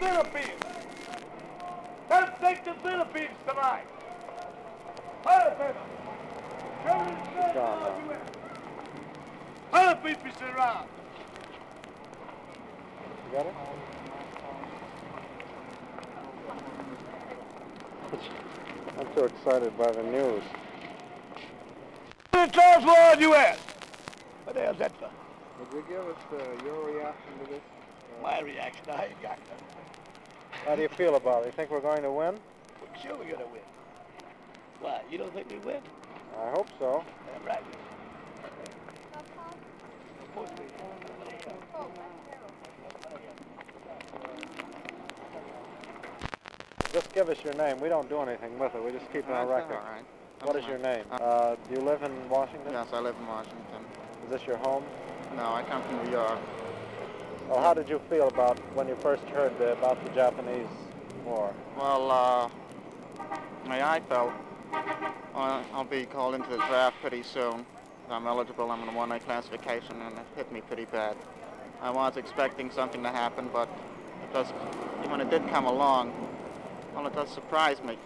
Philippines. Let's take the Philippines tonight. Philippines around. You got it? I'm so excited by the news. Tell us where you at. What the hell's that for? Would you give us your reaction to this? My reaction, I ain't got none. How do you feel about it? You think we're going to win? Well, sure we're gonna win. Why, you don't think we win? I hope so. Yeah, right. Of course we Just give us your name. We don't do anything with it. We just keep it on record. All right. What is your name? Do you live in Washington? Yes, I live in Washington. Is this your home? No, I come from New York. Well, how did you feel about when you first heard about the Japanese war? Well, I felt I'll be called into the draft pretty soon. I'm eligible. I'm in a 1A classification, and it hit me pretty bad. I was expecting something to happen, but when it did come along, well, it does surprise me.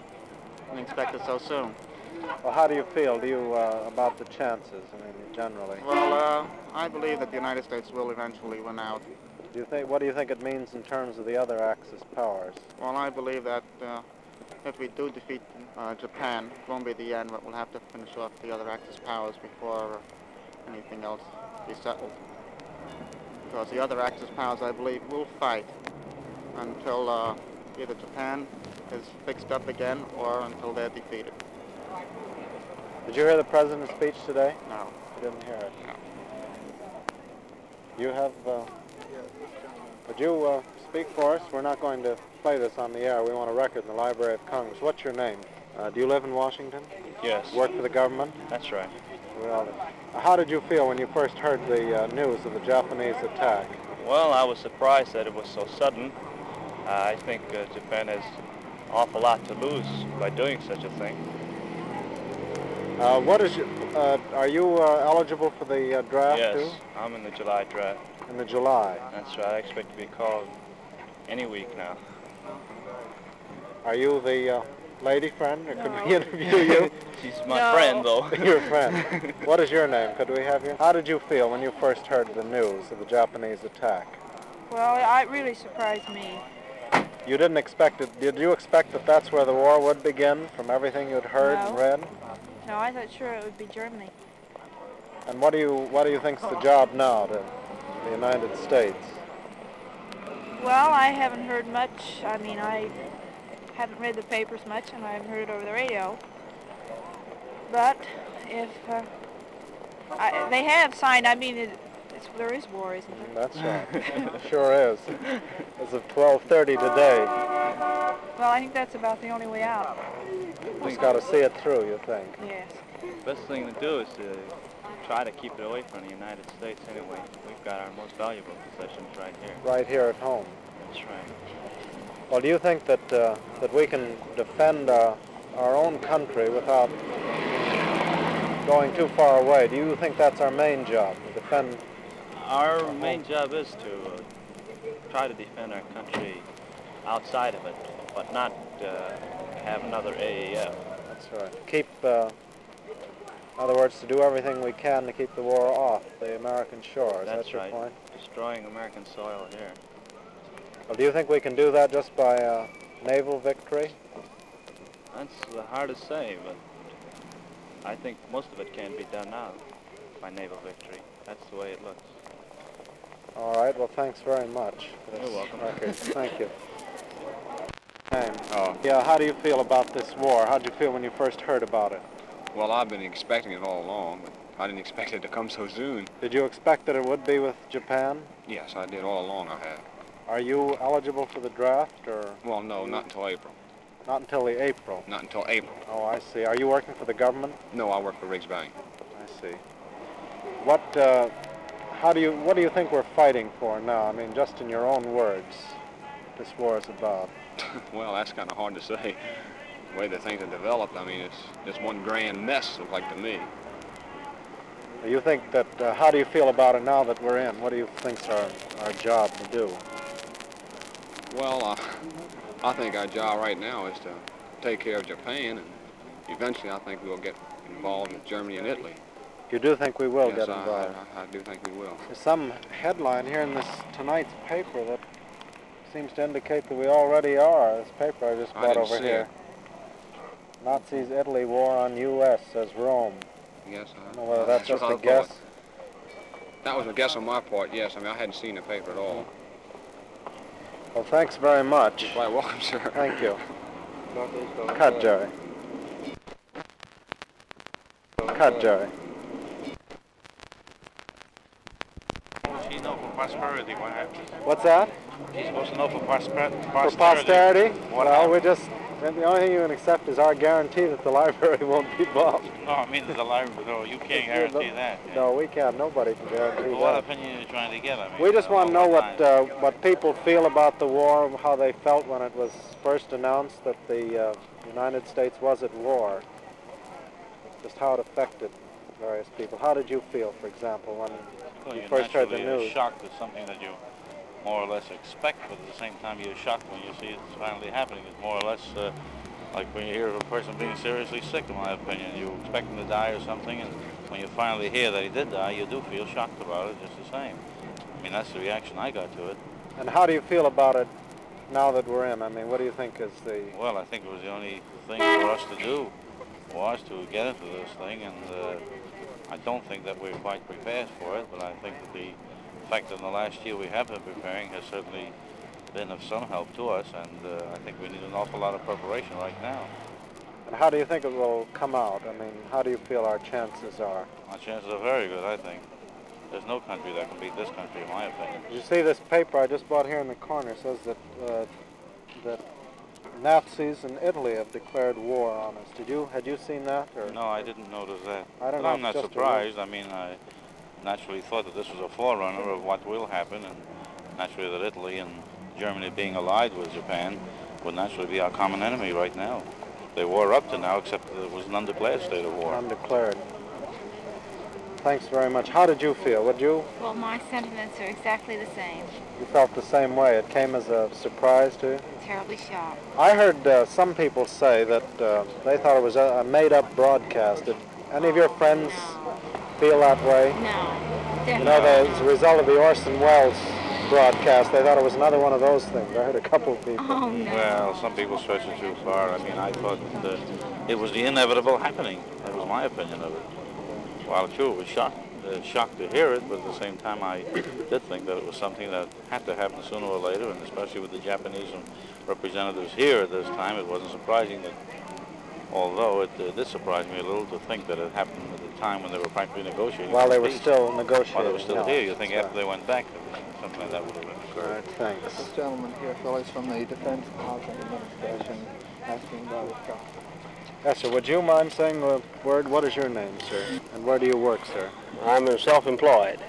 I didn't expect it so soon. Well, how do you feel? About the chances? I mean, generally. Well, I believe that the United States will eventually win out. What do you think it means in terms of the other Axis powers? Well, I believe that if we do defeat Japan, it won't be the end, but we'll have to finish off the other Axis powers before anything else be settled. Because the other Axis powers, I believe, will fight until either Japan is fixed up again or until they're defeated. Did you hear the President's speech today? No. You didn't hear it? No. You have... Would you speak for us? We're not going to play this on the air. We want a record in the Library of Congress. What's your name? Do you live in Washington? Yes. Work for the government? That's right. Well, how did you feel when you first heard the news of the Japanese attack? Well, I was surprised that it was so sudden. I think Japan has an awful lot to lose by doing such a thing. Are you eligible for the draft too? Yes, I'm in the July draft. In the July? That's right. I expect to be called any week now. Are you the lady friend, or could we interview you? She's my friend, though. Your friend. What is your name? Could we have you? How did you feel when you first heard the news of the Japanese attack? Well, it really surprised me. You didn't expect it. Did you expect that that's where the war would begin, from everything you'd heard and read? No, I thought sure it would be Germany. And what do you think's the job now to the United States? Well, I haven't heard much. I mean, I haven't read the papers much, and I haven't heard it over the radio. But if they have signed, I mean, there is war, isn't there? That's right. Sure is. As of 12:30 today. Well, I think that's about the only way out. Just got to see it through, you think? Yes. Best thing to do is to try to keep it away from the United States anyway. We've got our most valuable possessions right here. Right here at home. That's right. Well, do you think that that we can defend our own country without going too far away? Do you think that's our main job, to defend? Our main job is to try to defend our country outside of it, but not have another AAF. That's right. Keep, in other words, to do everything we can to keep the war off the American shores. That's your right. point? Destroying American soil here. Well, do you think we can do that just by naval victory? That's hard to say, but I think most of it can be done now by naval victory. That's the way it looks. All right. Well, thanks very much. You're welcome. Record. Thank you. Name. Oh. Yeah. How do you feel about this war? How did you feel when you first heard about it? Well, I've been expecting it all along, but I didn't expect it to come so soon. Did you expect that it would be with Japan? Yes, I did all along, I have. Are you eligible for the draft, or? Well, no, not until April. Not until the April. Not until April. Oh, I see. Are you working for the government? No, I work for Riggs Bank. I see. What do you think we're fighting for now? I mean, just in your own words, this war is about. Well, that's kind of hard to say. The way that things have developed, I mean, it's just one grand mess, looks like to me. You think that, how do you feel about it now that we're in? What do you think's our job to do? Well, I think our job right now is to take care of Japan, and eventually I think we'll get involved with Germany and Italy. You do think we will Yes, get involved? I do think we will. There's some headline here in this tonight's paper that seems to indicate that we already are. This paper I just I brought didn't over see here. Nazis, Italy, war on U.S., says Rome. Yes, I don't know whether that's just a guess. That was a guess on my part, yes. I mean, I hadn't seen the paper at all. Well, thanks very much. You're quite welcome, sir. Thank you. Cut, Jerry. Cut, Jerry. She know for prosperity what happened. What's that? She's supposed to know for posterity. For posterity? What Well, happened? the only thing you can accept is our guarantee that the library won't be bombed. No, I mean the library. No, you can't guarantee that. Yeah. No, we can't. Nobody can guarantee Well, what that. opinion are you trying to get? I mean, We just want to know time. what people feel about the war, how they felt when it was first announced that the United States was at war. Just how it affected various people. How did you feel, for example, when you You're first heard the naturally, news? shocked at something that you more or less expect, but at the same time you're shocked when you see it's finally happening. It's more or less like when you hear of a person being seriously sick, in my opinion. You expect him to die or something, and when you finally hear that he did die, you do feel shocked about it just the same. I mean, that's the reaction I got to it. And how do you feel about it now that we're in? I mean, what do you think is the... Well, I think it was the only thing for us to do was to get into this thing, and I don't think that we're quite prepared for it, but I think that the fact that in the last year we have been preparing has certainly been of some help to us, and I think we need an awful lot of preparation right now. And how do you think it will come out? I mean, how do you feel our chances are? Our chances are very good, I think. There's no country that can beat this country, in my opinion. Did you see this paper I just bought here in the corner? It says that that Nazis in Italy have declared war on us. Had you seen that? Or? No, I didn't notice that. I don't But know. I'm not Just a surprised. I mean, I naturally thought that this was a forerunner of what will happen, and naturally that Italy and Germany being allied with Japan would naturally be our common enemy right now. They were up to now, except that it was an undeclared state of war. Undeclared. Thanks very much. How did you feel? Would you? Well, my sentiments are exactly the same. You felt the same way. It came as a surprise to you? Terribly shocked. I heard some people say that they thought it was a made-up broadcast. Did any of your friends feel that way? No. You know, as a result of the Orson Welles broadcast, they thought it was another one of those things. I heard a couple of people. Oh, no. Well, some people stretch it too far. I mean, I thought that it was the inevitable happening. That was my opinion of it. While true, it was shocked to hear it, but at the same time, I did think that it was something that had to happen sooner or later, and especially with the Japanese representatives here at this time, it wasn't surprising that, although it did surprise me a little to think that it happened at the time when they were practically negotiating. While they were peace. still negotiating. While they were still no, here, you think that's after they went back, something like that would have right. occurred. All right, thanks. This gentleman here, fellows from the Defense Housing Administration, asking about his job. Yes, sir. Would you mind saying a word? What is your name, sir? And where do you work, sir? I'm self-employed.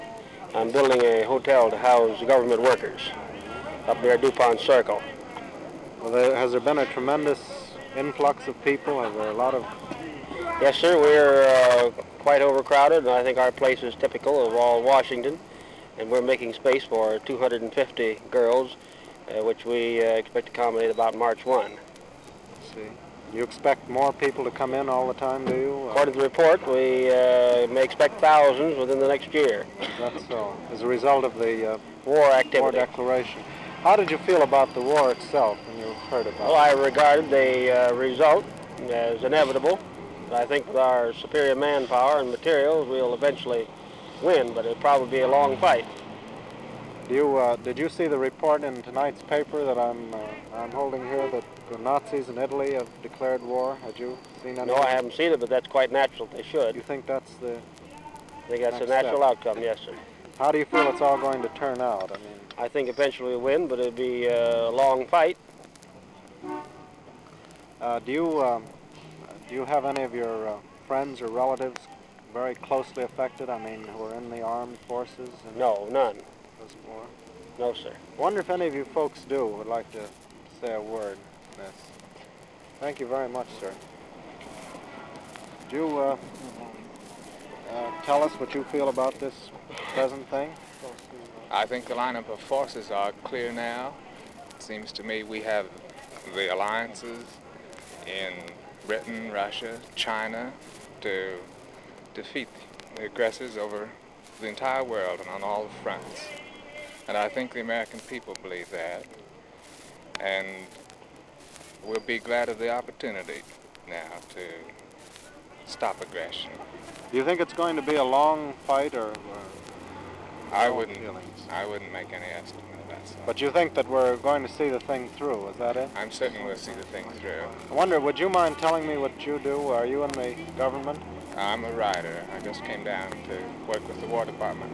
I'm building a hotel to house government workers up near DuPont Circle. Well, has there been a tremendous influx of people? Are there a lot of... Yes, sir. We're quite overcrowded, and I think our place is typical of all Washington. And we're making space for 250 girls, which we expect to accommodate about March 1. See. You expect more people to come in all the time, do you? According to the report, we may expect thousands within the next year. That's so. As a result of the War activity. war declaration. How did you feel about the war itself when you heard about Well, I regarded the result as inevitable. I think with our superior manpower and materials, we'll eventually win, but it'll probably be a long fight. Did you see the report in tonight's paper that I'm holding here that the Nazis in Italy have declared war? Had you seen any? No, I haven't seen it, but that's quite natural. They should. You think that's the... I think that's a next natural step? outcome, yes, sir. How do you feel it's all going to turn out? I mean, I think eventually we'll win, but it'll be a long fight. do you have any of your friends or relatives very closely affected? I mean, who are in the armed forces? No, none. This war? No, sir. I wonder if any of you folks would like to say a word on this. Thank you very much, sir. Would you tell us what you feel about this present thing? I think the lineup of forces are clear now. seems to me we have the alliances in Britain, Russia, China to defeat the aggressors over the entire world and on all the fronts. And I think the American people believe that. And we'll be glad of the opportunity now to stop aggression. Do you think it's going to be a long fight, or I wouldn't make any estimate of that. But you think that we're going to see the thing through, is that it? I'm certain we'll see the thing through. I wonder, would you mind telling me what you do? Are you in the government? I'm a writer. I just came down to work with the War Department.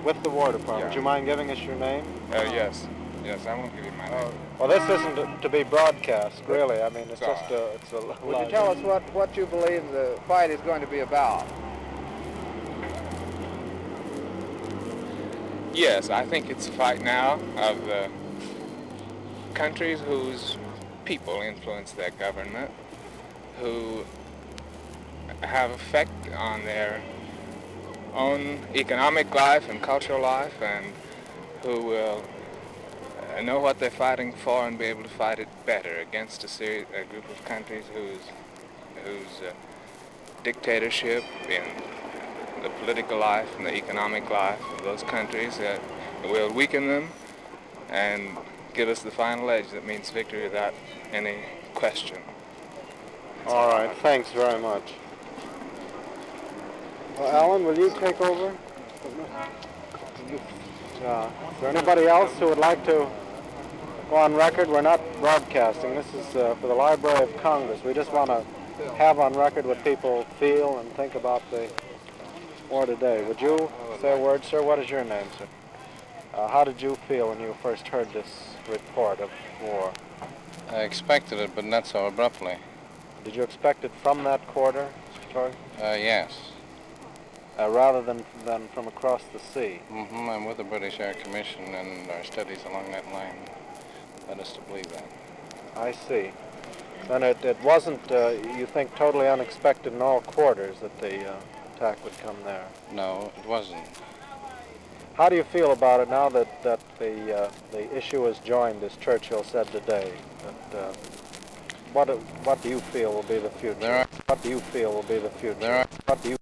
With the War Department? Yeah. Would you mind giving us your name? Yes. Yes, I won't give you my name. Well, this isn't to be broadcast, really. I mean, it's just it's a... Would you tell us what you believe the fight is going to be about? Yes, I think it's a fight now of countries whose people influence their government, who have effect on their own economic life and cultural life, and who will know what they're fighting for and be able to fight it better against a group of countries whose dictatorship in the political life and the economic life of those countries will weaken them and give us the final edge that means victory without any question. All right, thanks very much. Well, Alan, will you take over? Is there anybody else who would like to go on record? We're not broadcasting. This is for the Library of Congress. We just want to have on record what people feel and think about the war today. Would you say a word, sir? What is your name, sir? How did you feel when you first heard this report of war? I expected it, but not so abruptly. Did you expect it from that quarter, Mr. Torrey? Yes. Rather than from across the sea? Mm-hmm. I'm with the British Air Commission, and our studies along that line led us to believe that. I see. Then it wasn't, you think, totally unexpected in all quarters that the attack would come there? No, it wasn't. How do you feel about it now that the issue is joined, as Churchill said today? That, what do you feel will be the future? What do you feel will be the future? What do you